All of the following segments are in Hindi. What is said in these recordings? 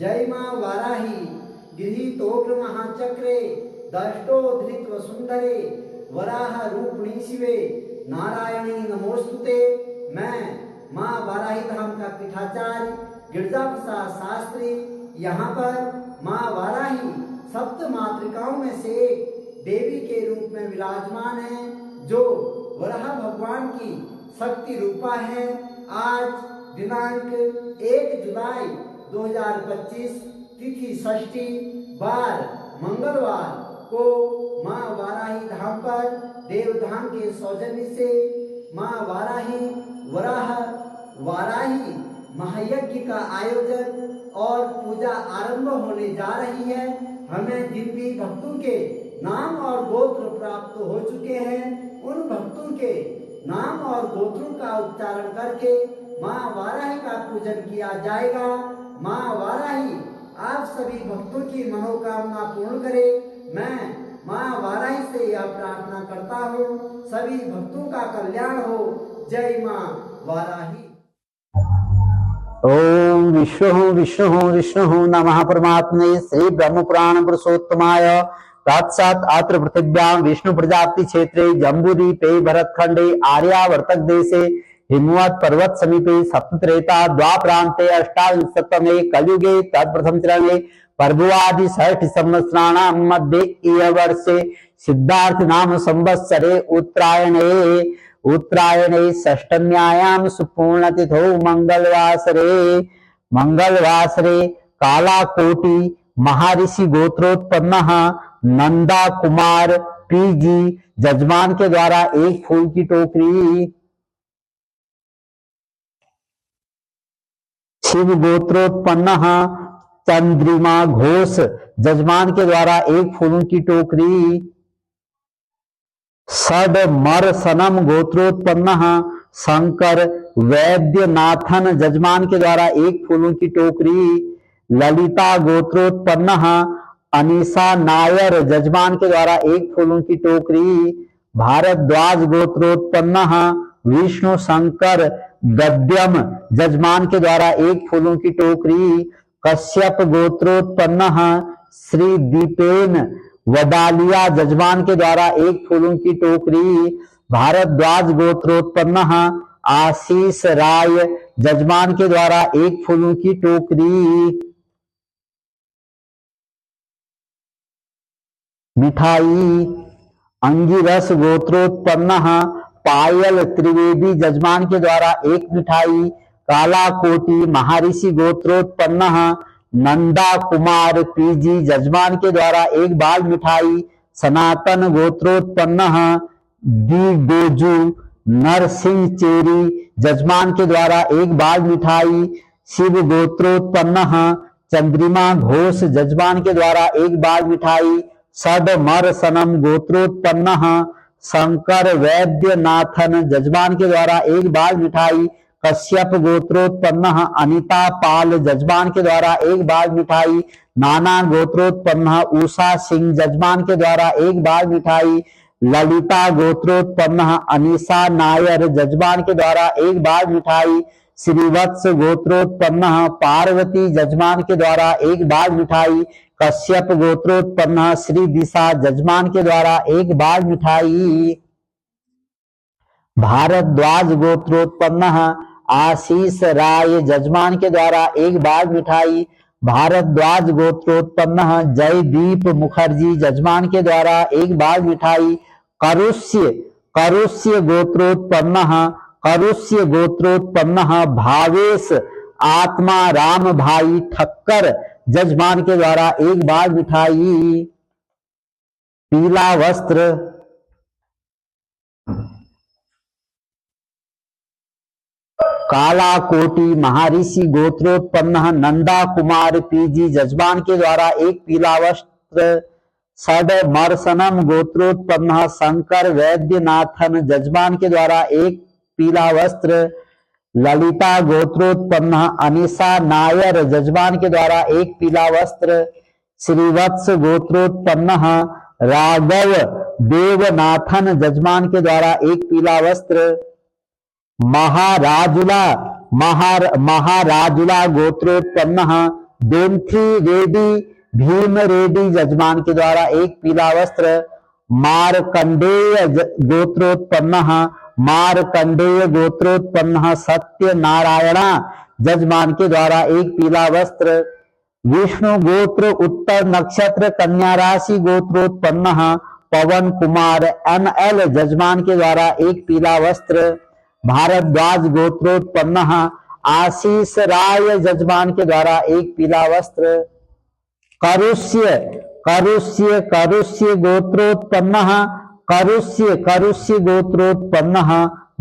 जय मां वाराही गृहीतोग्र महाचक्रे दष्टो धृत वसुंधरे वराह रूपिणी शिवे नारायणी नमोस्तुते। मैं मां वाराही धाम का पीठाचार्य गिरजा प्रसाद शास्त्री यहाँ पर मां वाराही सप्त मातृकाओं में से एक देवी के रूप में विराजमान है, जो वराह भगवान की शक्ति रूपा है। आज दिनांक 1 जुलाई 2025 तिथि षष्ठी बार मंगलवार को मां वाराही धाम पर देवधाम के सौजन्य से मां वाराही वाराही महायज्ञ का आयोजन और पूजा आरंभ होने जा रही है। हमें जिन भी भक्तों के नाम और गोत्र प्राप्त हो चुके हैं, उन भक्तों के नाम और गोत्रों का उच्चारण करके मां वाराही का पूजन किया जाएगा। मां वाराही आप सभी भक्तों की मनोकामना पूर्ण करे। मैं मां वाराही से यह प्रार्थना करता हूँ, सभी भक्तों का कल्याण हो। जय मां वाराही। ओम विष्णु विष्णु विष्णु नमः परमात्मने श्री ब्रह्म पुराण पुरुषोत्तमाय तत्सात् अत्र पृथिव्यां विष्णु प्रजापति क्षेत्रे जम्बूद्वीपे भरतखंडे आर्यावर्तक देशे हिमवत पर्वत समीपे सप्तत्रेता द्वाप्रान्ते अष्टाविंशततमे कलियुगे तत्प्रथम चरणे पर्ववादि षष्ठ संवत्सराणां मध्ये इह वर्षे सिद्धार्थ नाम संवत्सरे उत्तरायणे षष्ठम्यायां सुपूर्णतिथौ मंगलवासरे कालाकोटि महर्षि गोत्रोत्पन्नः नंदा कुमार पीजी जजमान के द्वारा एक फूल की टोकरी, शिव गोत्रोत्पन्न चंद्रिमा घोष जजमान के द्वारा एक फूलों की टोकरी, षडमरसनम गोत्रोत्पन्न शंकर वैद्यनाथन जजमान के द्वारा एक फूलों की टोकरी, ललिता गोत्रोत्पन्न अनीसा नायर जजमान के द्वारा एक फूलों की टोकरी, भारद्वाज गोत्रोत्पन्न विष्णु शंकर गद्यम जजमान के द्वारा एक फूलों की टोकरी, कश्यप गोत्रोत्पन्न श्री दीपेन वडालिया जजमान के द्वारा एक फूलों की टोकरी, भारद्वाज गोत्रोत्पन्न आशीष राय जजमान के द्वारा एक फूलों की टोकरी, मिठाई अंगिरस गोत्रोत्पन्न पायल त्रिवेदी जजमान के द्वारा एक मिठाई, कालाकोटि महर्षि गोत्रोत्पन्न नंदा कुमार पीजी जजमान के द्वारा एक बाल मिठाई, सनातन गोत्रोत्पन्न दिगोजू नरसिंह चेरी जजमान के द्वारा एक बाल मिठाई, शिव गोत्रोत्पन्न चंद्रिमा घोष जजमान के द्वारा एक बाल मिठाई, षडमरसनम गोत्रोत्पन्न शंकर वैद्यनाथन जजमान के द्वारा एक बाल मिठाई, कश्यप गोत्रोत्पन्न अनिता पाल जजमान के द्वारा एक बाल मिठाई, नाना गोत्रोत्पन्न उषा सिंह जजमान के द्वारा एक बाल मिठाई, ललिता गोत्रोत्पन्न अनीसा नायर जजमान के द्वारा एक बाल मिठाई, श्रीवत्स गोत्रोत्पन्न पार्वती जजमान के द्वारा एक बाल मिठाई, कश्यप गोत्रोत्पन्न श्री दिशा जजमान के द्वारा एक बाल मिठाई, भारद्वाज गोत्रोत्पन्न आशीष राय जजमान के द्वारा एक बाल मिठाई, भारद्वाज गोत्रोत्पन्न जयदीप मुखर्जी जजमान के द्वारा एक बाल मिठाई, करुष्य गोत्रोत्पन्न भावेश आत्मा राम भाई ठक्कर जजमान के द्वारा एक बाल मिठाई, पीला वस्त्र कालाकोटि महर्षि गोत्रोत्पन्न नंदा कुमार पीजी जजमान के द्वारा एक पीला वस्त्र, षडमरसनम गोत्रोत्पन्न शंकर वैद्यनाथन जजमान के द्वारा एक पीला वस्त्र, ललिता गोत्रोत्पन्न अनीसा नायर जजमान के द्वारा एक पीला वस्त्र, श्रीवत्स गोत्रोत्पन्न राघव देवनाथन जजमान के द्वारा एक पीला वस्त्र, महाराजुला गोत्रोत्पन्न बेंथी रेड्डी भीम रेड्डी जजमान के द्वारा एक पीला वस्त्र, मारकंडेय गोत्रोत्पन्न मारकंडेय गोत्रोत्पन्न सत्यनारायण जजमान के द्वारा एक पीला वस्त्र, विष्णु गोत्र उत्तर नक्षत्र कन्या राशि गोत्रोत्पन्न पवन कुमार NL जजमान के द्वारा एक पीला वस्त्र, भारद्वाज गोत्रोत्पन्न आशीष राय जजमान के द्वारा एक पीला वस्त्र, करुष्य करुष्य करुष्य गोत्रोत्पन्न करुष्य गोत्रोत्पन्न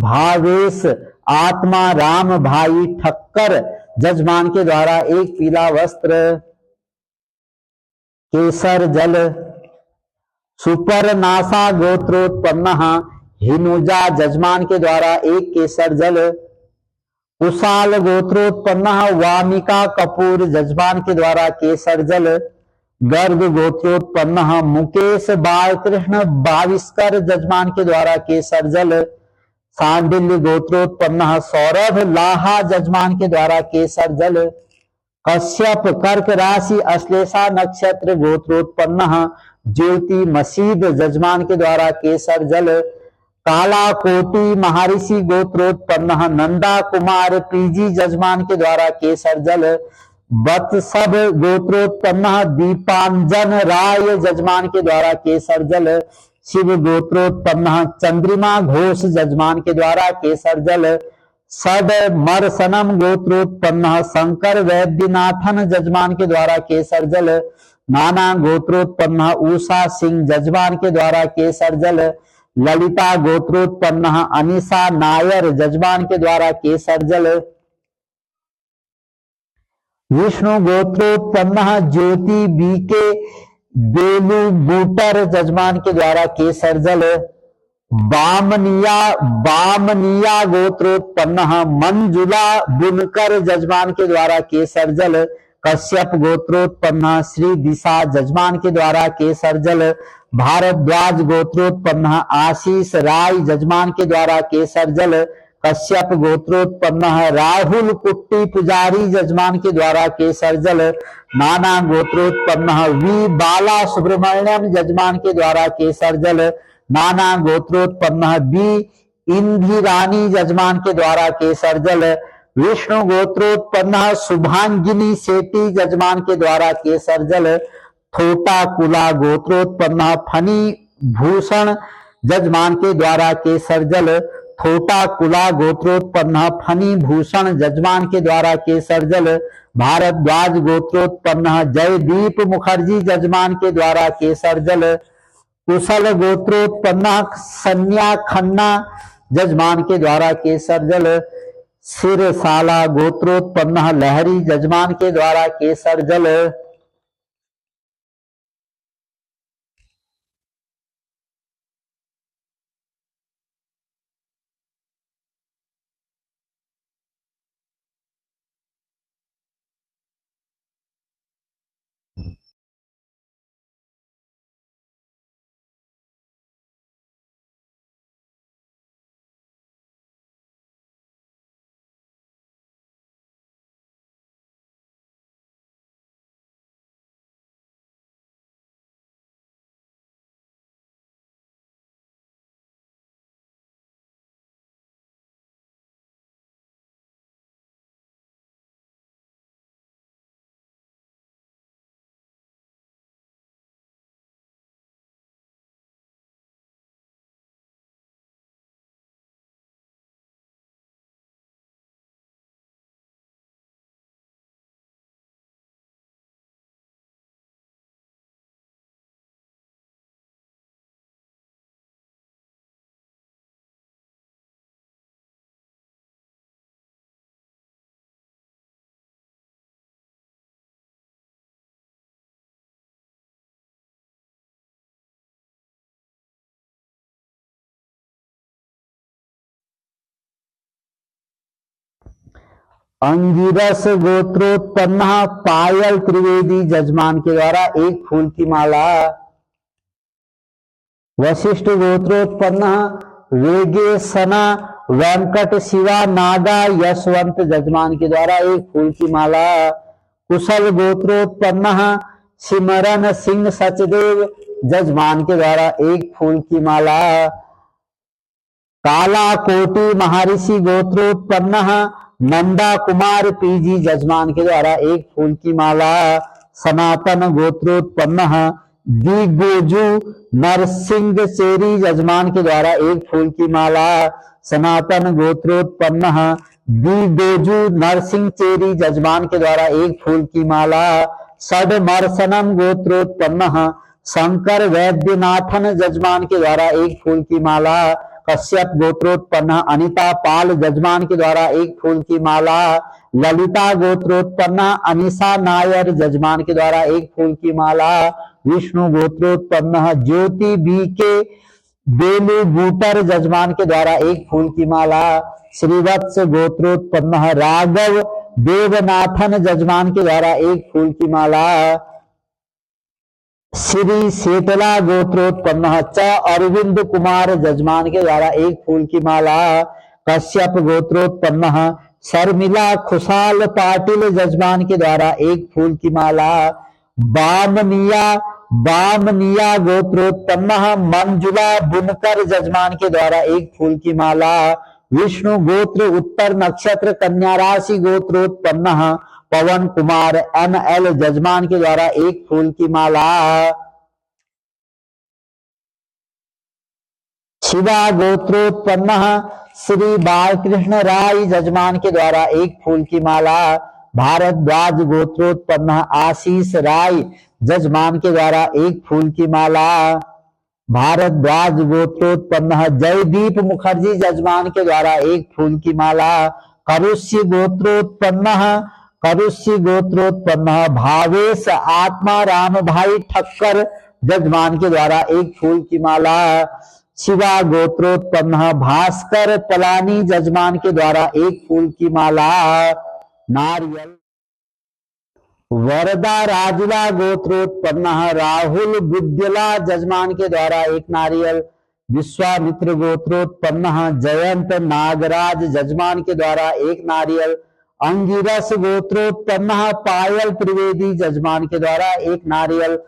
भावेश आत्मा राम भाई ठक्कर जजमान के द्वारा एक पीला वस्त्र, केसर जल सुपरनासा गोत्रोत्पन्न हिनुजा जजमान के द्वारा एक केसर जल, कुशाल गोत्रोत्पन्न वामिका कपूर जजमान के द्वारा केसर जल, गर्ग गोत्रोत्पन्न मुकेश बालकृष्ण भाविस्कर जजमान के द्वारा केसर जल, सांडिल्य गोत्रोत्पन्न सौरभ लाहा जजमान के द्वारा केसर जल, कश्यप कर्क राशि अश्लेषा नक्षत्र गोत्रोत्पन्न ज्योति मसीद जजमान के द्वारा केसर जल, काला कोटि महर्षि गोत्रोत्पन्न नंदा कुमार पीजी जजमान के द्वारा केसर जल, वत्सव गोत्रोत्पन्न दीपांजन राय जजमान के द्वारा केसर जल, शिव गोत्रोत्पन्न चंद्रिमा घोष जजमान के द्वारा केसर जल, सद मरसनम गोत्रोत्पन्न शंकर वैद्यनाथन जजमान के द्वारा केसर जल, नाना गोत्रोत्पन्न उषा सिंह जजमान के द्वारा केसर जल, ललिता गोत्रोत्पन्न अनिशा नायर जजमान के द्वारा केसर जल, विष्णु गोत्रोत्पन्न ज्योति बीके बेलू बूटर जजमान के द्वारा केसर जल, बामनिया गोत्रोत्पन्न मंजुला बुनकर जजमान के द्वारा केसर जल, कश्यप गोत्रोत्पन्न श्री दिशा जजमान के द्वारा केसर जल, भारद्वाज गोत्रोत्पन्न आशीष राय जजमान के द्वारा केसर जल, कश्यप गोत्रोत्पन्न राहुल कुट्टी पुजारी जजमान के द्वारा केसर जल, नाना गोत्रोत्पन्न वी बाला सुब्रमण्यम जजमान के द्वारा केसर जल, नाना गोत्रोत्पन्न बी इंदिरानी जजमान के द्वारा केसर जल, विष्णु गोत्रोत्पन्न शुभांगिनी सेठी जजमान के द्वारा केसर जल, थोटा कुला गोत्रोत्पन्न फनी भूषण जजमान के द्वारा केसर जल, थोटा कुला गोत्रोत्पन्न फनी भूषण जजमान के द्वारा केसर जल, भारद्वाज गोत्रोत्पन्न जयदीप मुखर्जी जजमान के द्वारा केसर जल, कुशल गोत्रोत्पन्न सन्या खन्ना जजमान के द्वारा केसर जल, सिरसाला गोत्रोत्पन्न लहरी जजमान के द्वारा केसर जल, अंगिरस गोत्रोत्पन्न पायल त्रिवेदी जजमान के द्वारा एक फूल की माला, वशिष्ठ गोत्रोत्पन्न वेगे सना वेंकट शिवा नागा यशवंत जजमान के द्वारा एक फूल की माला, कुशल गोत्रोत्पन्न सिमरन सिंह सचदेव जजमान के द्वारा एक फूल की माला। काला कोटि महर्षि गोत्रोत्पन्न नंदा कुमार पीजी जजमान के द्वारा एक फूल की माला। सनातन गोत्रोत्पन्न दिग्गोजू नरसिंह चेरी जजमान के द्वारा एक फूल की माला। सनातन गोत्रोत्पन्न दिग्गोजू नरसिंह चेरी जजमान के द्वारा एक फूल की माला। षडमर्शनम गोत्रोत्पन्न शंकर वैद्यनाथन जजमान के द्वारा एक फूल की माला। कश्यप गोत्रोत्पन्न अनिता पाल जजमान के द्वारा एक फूल की माला। ललिता गोत्रोत्पन्न अनिशा नायर जजमान के द्वारा एक फूल की माला। विष्णु गोत्रोत्पन्न ज्योति बी के बेलू बूटर जजमान के द्वारा एक फूल की माला। श्रीवत्स गोत्रोत्पन्न राघव देवनाथन जजमान के द्वारा एक फूल की माला। श्री शेतला गोत्रोत्पन्न च अरविंद कुमार जजमान के द्वारा एक फूल की माला। कश्यप गोत्रोत्पन्न शर्मिला खुशाल पाटिल जजमान के द्वारा एक फूल की माला। बामनिया गोत्रोत्पन्न मंजुला बुनकर जजमान के द्वारा एक फूल की माला। विष्णु गोत्र उत्तर नक्षत्र कन्या राशि गोत्रोत्पन्न पवन कुमार NL जजमान के द्वारा एक फूल की माला। शिवा गोत्रोत्पन्न श्री बालकृष्ण राय जजमान के द्वारा एक फूल की माला। भारद्वाज गोत्रोत्पन्न आशीष राय जजमान के द्वारा एक फूल की माला। भारद्वाज गोत्रोत्पन्न जयदीप मुखर्जी जजमान के द्वारा एक फूल की माला। करुष्य गोत्रोत्पन्न भावेश आत्मा राम भाई ठक्कर जजमान के द्वारा एक फूल की माला। शिवा गोत्रोत्पन्न भास्कर पलानी जजमान के द्वारा एक फूल की माला। नारियल। वरदा राजुला गोत्रोत्पन्न राहुल बुद्यला जजमान के द्वारा एक नारियल। विश्वामित्र गोत्रोत्पन्न जयंत नागराज जजमान के द्वारा एक नारियल। अंगिरस गोत्रोत्पन्न पायल त्रिवेदी जजमान के द्वारा एक नारियल।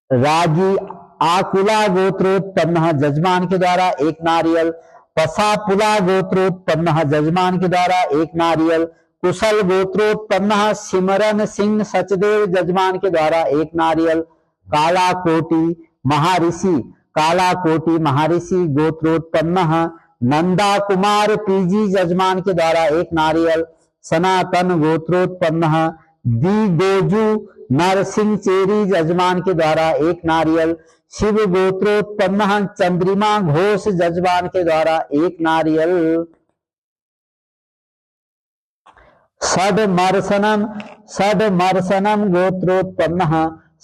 रागी आकुला गोत्रोत्पन्न जजमान के द्वारा एक नारियल। पसापुला गोत्रोत्पन्न जजमान के द्वारा एक नारियल। कुशल गोत्रोत्पन्न सिमरन सिंह सचदेव जजमान के द्वारा एक नारियल। काला कोटि महर्षि गोत्रोत्पन्न नंदा कुमार पीजी जजमान के द्वारा एक नारियल। सनातन गोत्रोत्पन्न दिग्गोजू नरसिंह चेरी जजमान के द्वारा एक नारियल। शिव गोत्रोत्पन्न चंद्रिमा घोष जजमान के द्वारा एक नारियल। षडमर्शनम गोत्रोत्पन्न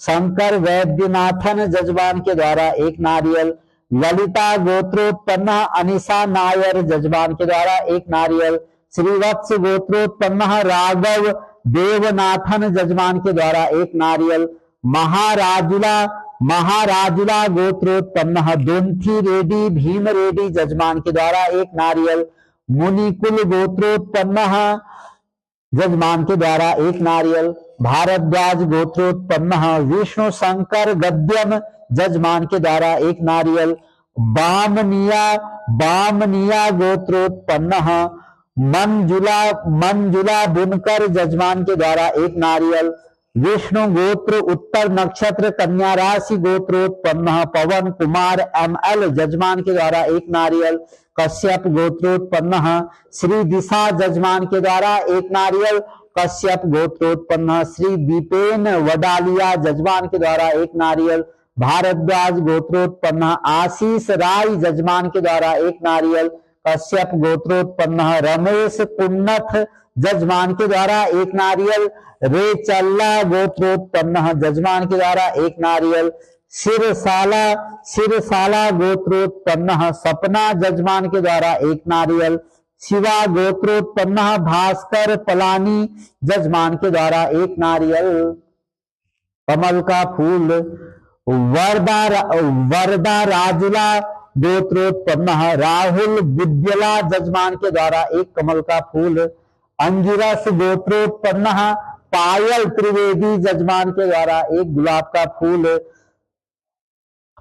शंकर वैद्यनाथन जजमान के द्वारा एक नारियल। ललिता गोत्रोत्पन्न अनिशा नायर जजमान के द्वारा एक नारियल। श्रीवत्स गोत्रोत्पन्न राघव देवनाथन जजमान के द्वारा एक नारियल। महाराजुला गोत्रोत्पन्न दोंथी रेड्डी भीम रेड्डी जजमान के द्वारा एक नारियल। मुनिकुल गोत्रोत्पन्न जजमान के द्वारा एक नारियल। भारद्वाज गोत्रोत्पन्न विष्णु शंकर गद्यम जजमान के द्वारा एक नारियल। बामनिया गोत्रोत्पन्न मंजुला बुनकर जजमान के द्वारा एक नारियल। विष्णु गोत्र उत्तर नक्षत्र कन्या राशि गोत्रोत्पन्न पवन कुमार ML जजमान के द्वारा एक नारियल। कश्यप गोत्रोत्पन्न श्री दिशा जजमान के द्वारा एक नारियल। कश्यप गोत्रोत्पन्न श्री दीपेन वडालिया जजमान के द्वारा एक नारियल। भारद्वाज गोत्रोत्पन्न आशीष राय जजमान के द्वारा एक नारियल। कश्यप गोत्रोत्पन्न रमेश कुन्नथ जजमान के द्वारा एक नारियल। रेचल्ला गोत्रोत्पन्न जजमान के द्वारा एक नारियल। सिरसाला गोत्रोत्पन्न सपना जजमान के द्वारा एक नारियल। शिवा गोत्रोत्पन्न भास्कर पलानी जजमान के द्वारा एक नारियल। कमल का फूल। वरदा राजुला गोत्रोत्पन्न राहुल बुद्यला जजमान के द्वारा एक कमल का फूल। अंगिरस गोत्रोत्पन्न पायल त्रिवेदी जजमान के द्वारा एक गुलाब का फूल,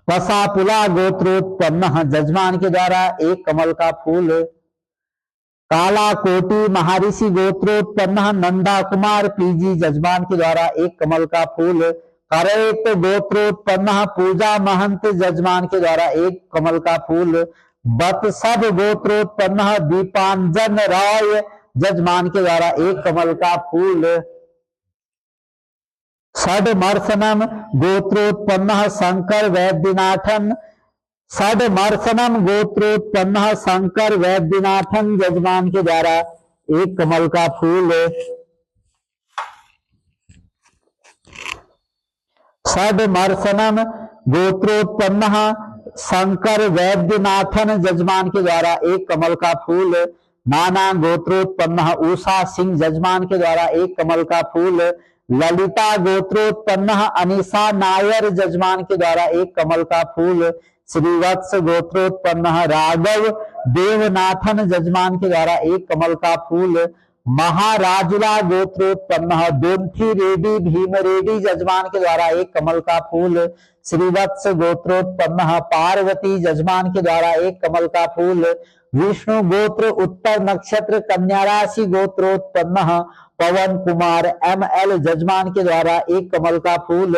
पसापुला गोत्रोत्पन्न जजमान के द्वारा एक कमल का फूल, काला कोटि महर्षि गोत्रोत्पन्न नंदा कुमार पीजी जजमान के द्वारा एक कमल का फूल, करेत गोत्रोत्पन्न पूजा महंत जजमान के द्वारा एक कमल का फूल, बत्सव गोत्रोत्पन्न दीपांजन राय जजमान के द्वारा एक कमल का फूल, षडमर्शनम गोत्रोत्पन्न शंकर वैद्यनाथन, षडमर्शनम गोत्रोत्पन्न शंकर वैद्यनाथन जजमान के द्वारा एक कमल का फूल, षडमर्शनम गोत्रोत्पन्न शंकर वैद्यनाथन जजमान के द्वारा एक कमल का फूल, नाना गोत्रोत्पन्न उषा सिंह जजमान के द्वारा एक कमल का फूल, ललिता गोत्रोत्पन्न अनिशा नायर जजमान के द्वारा एक कमल का फूल, श्रीवत्स गोत्रोत्पन्न राघव देवनाथन जजमान के द्वारा एक कमल का फूल, महाराजुला गोत्रोत्पन्न दोंथी रेड्डी भीम रेड्डी जजमान के द्वारा एक कमल का फूल, श्रीवत्स गोत्रोत्पन्न पार्वती जजमान के द्वारा एक कमल का फूल, विष्णु गोत्र उत्तर नक्षत्र कन्या राशि गोत्रोत्पन्न पवन कुमार ML जजमान के द्वारा एक कमल का फूल,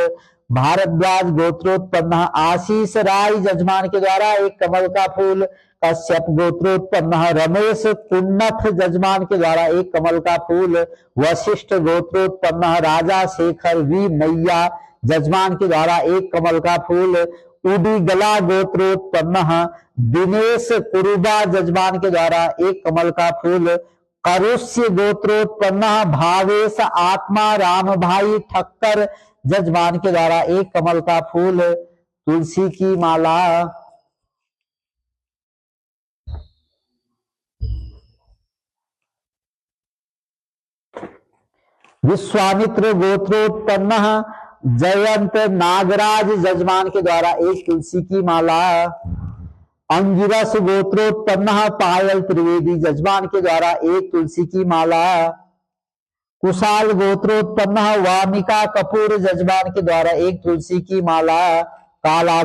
भारद्वाज गोत्रोत्पन्न आशीष राय जजमान के द्वारा एक कमल का फूल, कश्यप गोत्रोत्पन्न रमेश कुन्नथ जजमान के द्वारा एक कमल का फूल, वशिष्ठ गोत्रोत्पन्न राजा शेखर वी मैया जजमान के द्वारा एक कमल का फूल, उडीगला गोत्रोत्पन्न दिनेश कुरुबा जजमान के द्वारा एक कमल का फूल, करुष्य गोत्रोत्पन्न भावेश आत्मा राम भाई ठक्कर जजमान के द्वारा एक कमल का फूल, तुलसी की माला, विश्वामित्र गोत्रोत्पन्न जयंत नागराज जजमान के द्वारा एक तुलसी की माला, अंगिरस गोत्रोत्पन्न पायल त्रिवेदी जजमान के द्वारा एक तुलसी की माला, कुशाल गोत्रोत्पन्न वामिका कपूर जजमान के द्वारा एक तुलसी की माला, काला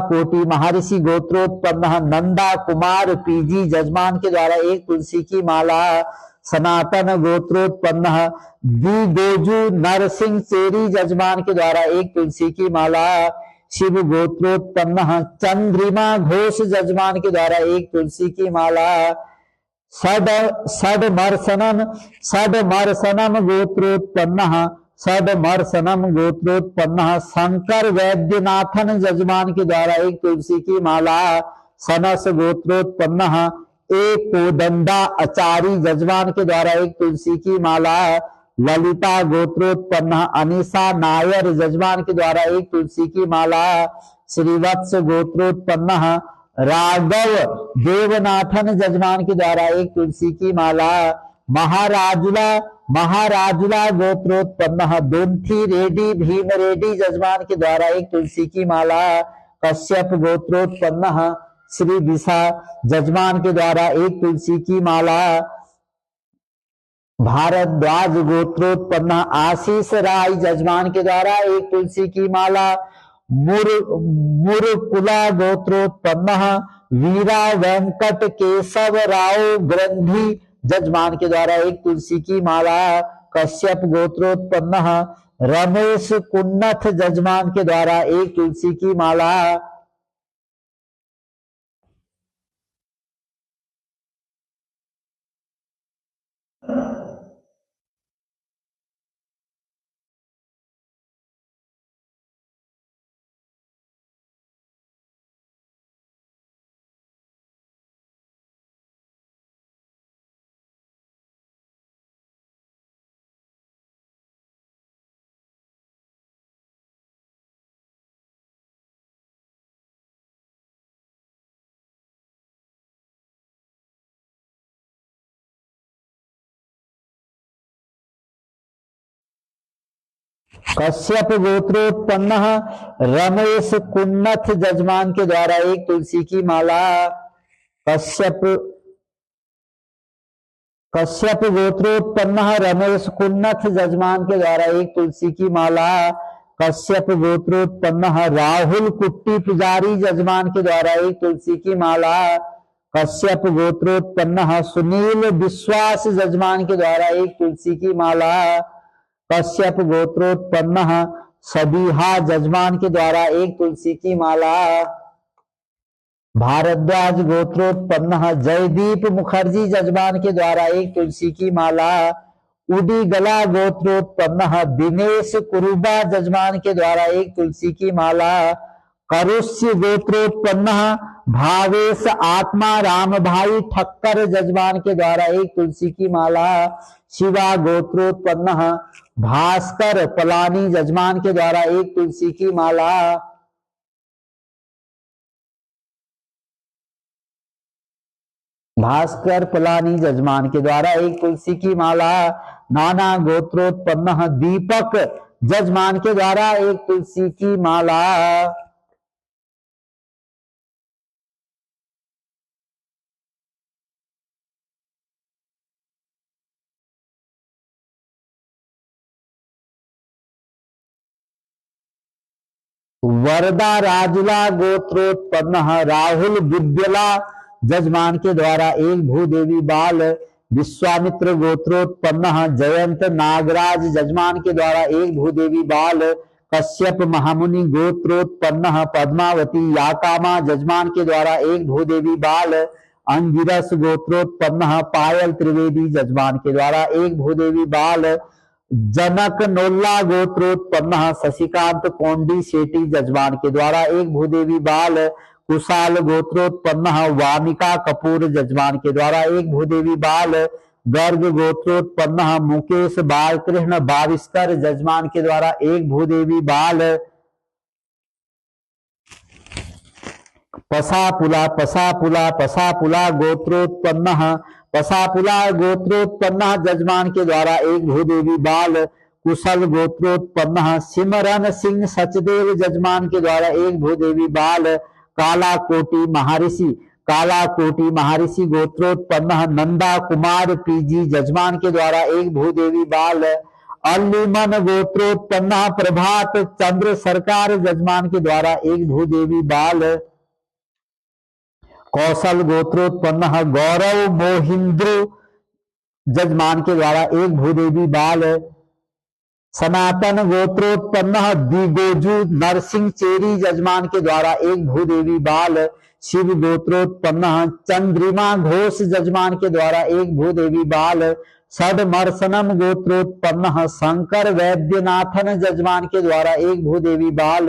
कोटि महर्षि गोत्रोत्पन्न नंदा कुमार पीजी जजमान के द्वारा एक तुलसी की माला, सनातन गोत्रोत्पन्न दिगोजू नरसिंह चेरी जजमान के द्वारा एक तुलसी की माला, शिव गोत्रोत्पन्न चंद्रिमा घोष जजमान के द्वारा एक तुलसी की माला, षडमर्शनम गोत्रोत्पन्न शंकर वैद्यनाथन जजमान के द्वारा एक तुलसी की माला, सनस गोत्रोत्पन्न एक कोदंडा आचारी जजमान के द्वारा एक तुलसी की माला, ललिता गोत्रोत्पन्न अनिशा नायर जजमान के द्वारा एक तुलसी की माला, श्रीवत्स गोत्रोत्पन्न राघव देवनाथन जजमान के द्वारा एक तुलसी की माला, महाराजुला गोत्रोत्पन्न दोंथी रेड्डी भीम रेड्डी जजमान के द्वारा एक तुलसी की माला, कश्यप गोत्रोत्पन्न श्री दिशा जजमान के द्वारा एक तुलसी की माला, भारद्वाज गोत्रोत्पन्न आशीष राय जजमान के द्वारा एक तुलसी की माला, मुरकुला गोत्रोत्पन्न वीरा वेंकट केशव राव ग्रंथी जजमान के द्वारा एक तुलसी की माला, कश्यप गोत्रोत्पन्न रमेश कुन्नथ जजमान के द्वारा एक तुलसी की माला, कश्यप गोत्रोत्पन्न रमेश कुन्नथ जजमान के द्वारा एक तुलसी की माला, कश्यप गोत्रोत्पन्न रमेश कुन्नथ जजमान के द्वारा एक तुलसी की माला। कश्यप गोत्रोत्पन्न राहुल कुट्टी पुजारी जजमान के द्वारा एक तुलसी की माला। कश्यप गोत्रोत्पन्न सुनील विश्वास जजमान के द्वारा एक तुलसी की माला। कश्यप गोत्रोत्पन्न सबिहा जजमान के द्वारा एक तुलसी की माला। भारद्वाज गोत्रोत्पन्न जयदीप मुखर्जी जजमान के द्वारा एक तुलसी की माला। उडीगला गोत्रोत्पन्न दिनेश कुरुबा जजमान के द्वारा एक तुलसी की माला। करुष्य गोत्रोत्पन्न भावेश आत्मा राम भाई ठक्कर जजमान के द्वारा एक तुलसी की माला। शिवा गोत्रोत्पन्न भास्कर पलानी जजमान के द्वारा एक तुलसी की माला। भास्कर पलानी जजमान के द्वारा एक तुलसी की माला। नाना गोत्रोत्पन्न दीपक जजमान के द्वारा एक तुलसी की माला। वरदा राजुला गोत्रोत्पन्न राहुल विद्यला जजमान के द्वारा एक भूदेवी बाल। विश्वामित्र गोत्रोत्पन्न जयंत नागराज जजमान के द्वारा एक भूदेवी बाल। कश्यप महामुनि गोत्रोत्पन्न पद्मावती याकामा जजमान के द्वारा एक भूदेवी बाल। अंगिरस गोत्रोत्पन्न पायल त्रिवेदी जजमान के द्वारा एक भूदेवी बाल। जनक नोल्ला गोत्रोत्पन्न शशिकांत कोंडी शेट्टी जजमान के द्वारा एक भूदेवी बाल। कुशाल गोत्रोत्पन्न वामिका कपूर जजमान के द्वारा एक भूदेवी बाल। गर्ग गोत्रोत्पन्न मुकेश बालकृष्ण बाविस्कर जजमान के द्वारा एक भूदेवी बाल। पसापुला गोत्रोत्पन्न जजमान के द्वारा एक भूदेवी बाल। कुशल गोत्रोत्पन्न सिमरन सिंह सचदेव जजमान के द्वारा एक भूदेवी बाल। काला कोटी महर्षि गोत्रोत्पन्न नंदा कुमार पीजी जजमान के द्वारा एक भूदेवी बाल। अल्लीमन गोत्रोत्पन्न प्रभात चंद्र सरकार जजमान के द्वारा एक भूदेवी बाल। कौशल गोत्रोत्पन्न गौरव मोहिंद्र जजमान के द्वारा एक भूदेवी बाल। सनातन गोत्रोत्पन्न दिगोजू नरसिंह चेरी जजमान के द्वारा एक भूदेवी बाल। शिव गोत्रोत्पन्न चंद्रिमा घोष जजमान के द्वारा एक भूदेवी बाल। षडमर्शनम गोत्रोत्पन्न शंकर वैद्यनाथन जजमान के द्वारा एक भूदेवी बाल।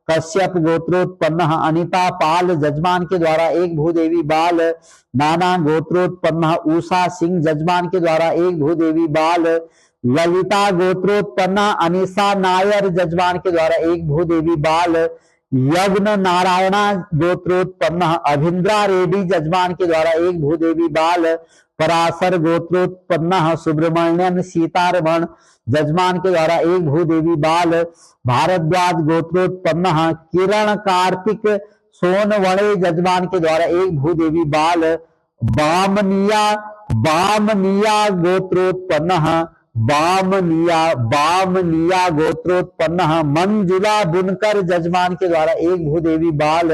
कश्यप गोत्रोत्पन्न अनिता पाल जजमान के द्वारा एक भूदेवी बाल। नाना गोत्रोत्पन्न उषा सिंह जजमान के द्वारा एक भूदेवी बाल। ललिता गोत्रोत्पन्न अनिशा नायर जजमान के द्वारा एक भूदेवी बाल। यज्ञ नारायणा गोत्रोत्पन्न अभिंद्रा रेड्डी जजमान के द्वारा एक भूदेवी बाल। पराशर गोत्रोत्पन्न सुब्रमण्यन सीतारमण जजमान के द्वारा एक भूदेवी बाल। भारद्वाज गोत्रोत्पन्न किरण कार्तिक सोनवणे जजमान के द्वारा एक भूदेवी बाल। बामनिया गोत्रोत्पन्न मंजुला बुनकर जजमान के द्वारा एक भूदेवी बाल।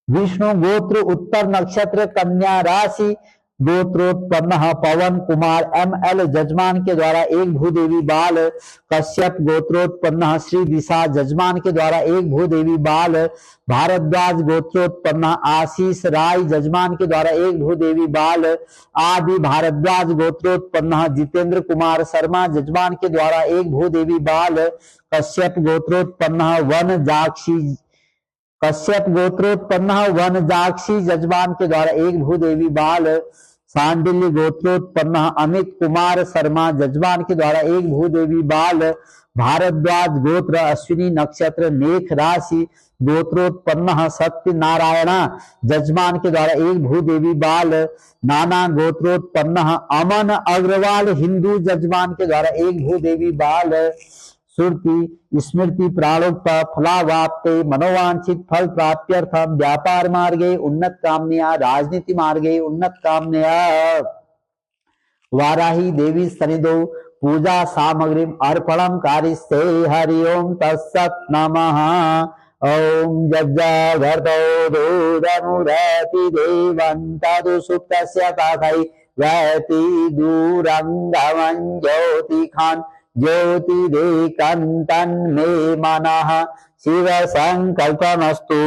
विष्णु गोत्र उत्तर नक्षत्र कन्या राशि गोत्रोत्पन्न पवन कुमार ML जजमान के द्वारा एक भूदेवी बाल। कश्यप गोत्रोत्पन्न श्री दिशा जजमान के द्वारा एक भूदेवी बाल। भारद्वाज गोत्रोत्पन्न आशीष राय जजमान के द्वारा एक भूदेवी बाल। आदि भारद्वाज गोत्रोत्पन्न जितेंद्र कुमार शर्मा जजमान के द्वारा एक भूदेवी बाल। कश्यप गोत्रोत्पन्न वन जाक्षी जजमान के द्वारा एक भूदेवी बाल। सांडिल्य गोत्रोत्पन्न अमित कुमार शर्मा जजमान के द्वारा एक भूदेवी बाल। भारद्वाज गोत्र अश्विनी नक्षत्र नेख राशि गोत्रोत्पन्न सत्यनारायणा जजमान के द्वारा एक भूदेवी बाल। नाना गोत्रोत्पन्न अमन अग्रवाल हिंदू जजमान के द्वारा एक भूदेवी बाल। श्रुति स्मृति प्राणोक्त फलावाप्ते मनोवांछित फल प्राप्त्यर्थम व्यापार मार्गे उन्नत कामनया राजनीति मार्गे उन्नत कामनया वाराही देवी सनिधौ पूजा सामग्री अर्पणम कारिस्ते। हरि ओम तत्सत् नमः। ओम यज्ञर्तो दूरमुदति देवन्तदु सुप्तस्य पाखै वैति दूरङ्गमं ज्योतिखान् ज्योतिरेकं तन्मे मनः शिव संकल्पमस्तु।